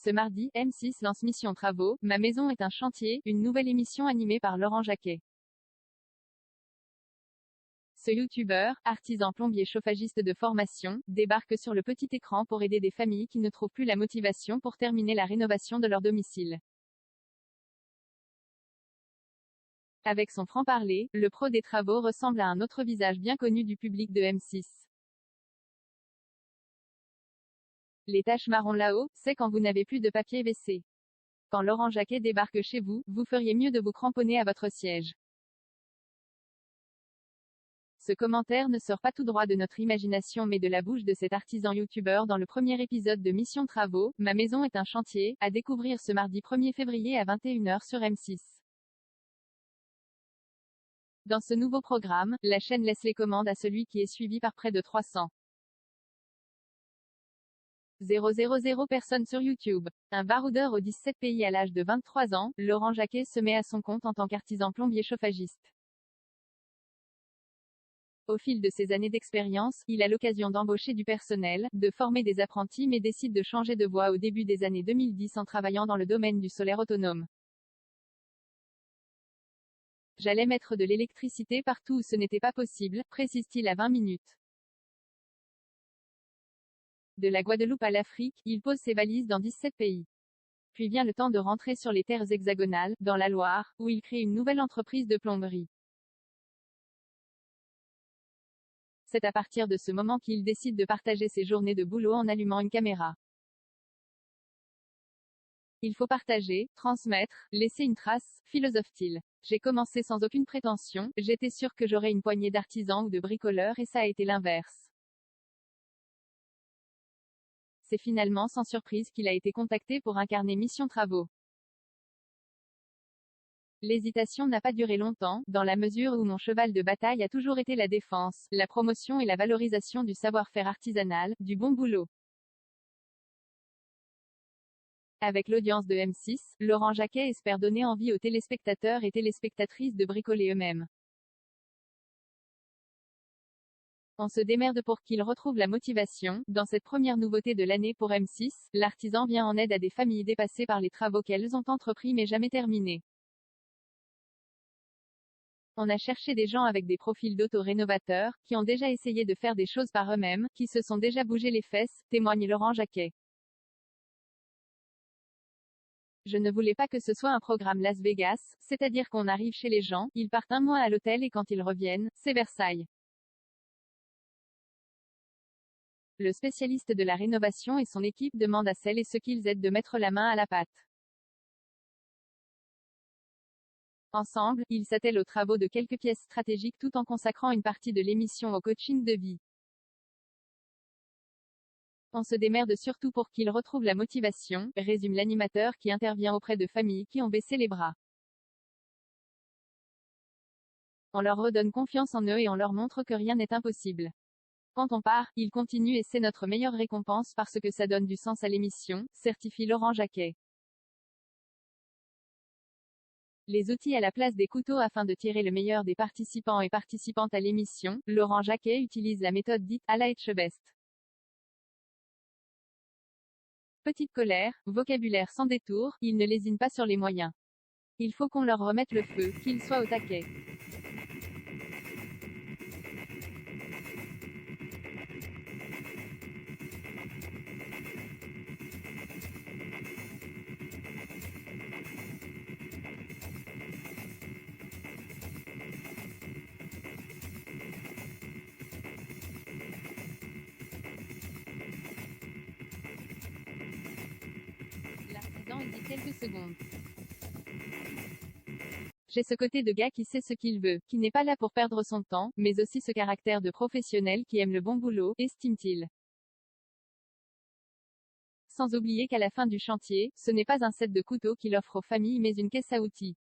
Ce mardi, M6 lance Mission Travaux, Ma maison est un chantier, une nouvelle émission animée par Laurent Jacquet. Ce youtubeur, artisan plombier chauffagiste de formation, débarque sur le petit écran pour aider des familles qui ne trouvent plus la motivation pour terminer la rénovation de leur domicile. Avec son franc-parler, le pro des travaux ressemble à un autre visage bien connu du public de M6. Les taches marron là-haut, c'est quand vous n'avez plus de papier WC. Quand Laurent Jacquet débarque chez vous, vous feriez mieux de vous cramponner à votre siège. Ce commentaire ne sort pas tout droit de notre imagination mais de la bouche de cet artisan youtubeur dans le premier épisode de Mission Travaux, Ma maison est un chantier, à découvrir ce mardi 1er février à 21h sur M6. Dans ce nouveau programme, la chaîne laisse les commandes à celui qui est suivi par près de 300 000 personnes sur YouTube. Un baroudeur aux 17 pays à l'âge de 23 ans, Laurent Jacquet se met à son compte en tant qu'artisan plombier chauffagiste. Au fil de ses années d'expérience, il a l'occasion d'embaucher du personnel, de former des apprentis mais décide de changer de voie au début des années 2010 en travaillant dans le domaine du solaire autonome. J'allais mettre de l'électricité partout où ce n'était pas possible, précise-t-il à 20 minutes. De la Guadeloupe à l'Afrique, il pose ses valises dans 17 pays. Puis vient le temps de rentrer sur les terres hexagonales, dans la Loire, où il crée une nouvelle entreprise de plomberie. C'est à partir de ce moment qu'il décide de partager ses journées de boulot en allumant une caméra. Il faut partager, transmettre, laisser une trace, philosophe-t-il. J'ai commencé sans aucune prétention, j'étais sûr que j'aurais une poignée d'artisans ou de bricoleurs et ça a été l'inverse. C'est finalement sans surprise qu'il a été contacté pour incarner Mission Travaux. L'hésitation n'a pas duré longtemps, dans la mesure où mon cheval de bataille a toujours été la défense, la promotion et la valorisation du savoir-faire artisanal, du bon boulot. Avec l'audience de M6, Laurent Jacquet espère donner envie aux téléspectateurs et téléspectatrices de bricoler eux-mêmes. On se démerde pour qu'ils retrouvent la motivation. Dans cette première nouveauté de l'année pour M6, l'artisan vient en aide à des familles dépassées par les travaux qu'elles ont entrepris mais jamais terminés. On a cherché des gens avec des profils d'auto-rénovateurs, qui ont déjà essayé de faire des choses par eux-mêmes, qui se sont déjà bougé les fesses, témoigne Laurent Jacquet. Je ne voulais pas que ce soit un programme Las Vegas, c'est-à-dire qu'on arrive chez les gens, ils partent un mois à l'hôtel et quand ils reviennent, c'est Versailles. Le spécialiste de la rénovation et son équipe demandent à celles et ceux qu'ils aident de mettre la main à la pâte. Ensemble, ils s'attellent aux travaux de quelques pièces stratégiques tout en consacrant une partie de l'émission au coaching de vie. On se démerde surtout pour qu'ils retrouvent la motivation, résume l'animateur qui intervient auprès de familles qui ont baissé les bras. On leur redonne confiance en eux et on leur montre que rien n'est impossible. Quand on part, il continue et c'est notre meilleure récompense parce que ça donne du sens à l'émission, certifie Laurent Jacquet. Les outils à la place des couteaux afin de tirer le meilleur des participants et participantes à l'émission, Laurent Jacquet utilise la méthode dite à la Etchebest. Petite colère, vocabulaire sans détour, il ne lésine pas sur les moyens. Il faut qu'on leur remette le feu, qu'ils soient au taquet. L'artisan hésite quelques secondes. J'ai ce côté de gars qui sait ce qu'il veut, qui n'est pas là pour perdre son temps, mais aussi ce caractère de professionnel qui aime le bon boulot, estime-t-il. Sans oublier qu'à la fin du chantier, ce n'est pas un set de couteaux qu'il offre aux familles mais une caisse à outils.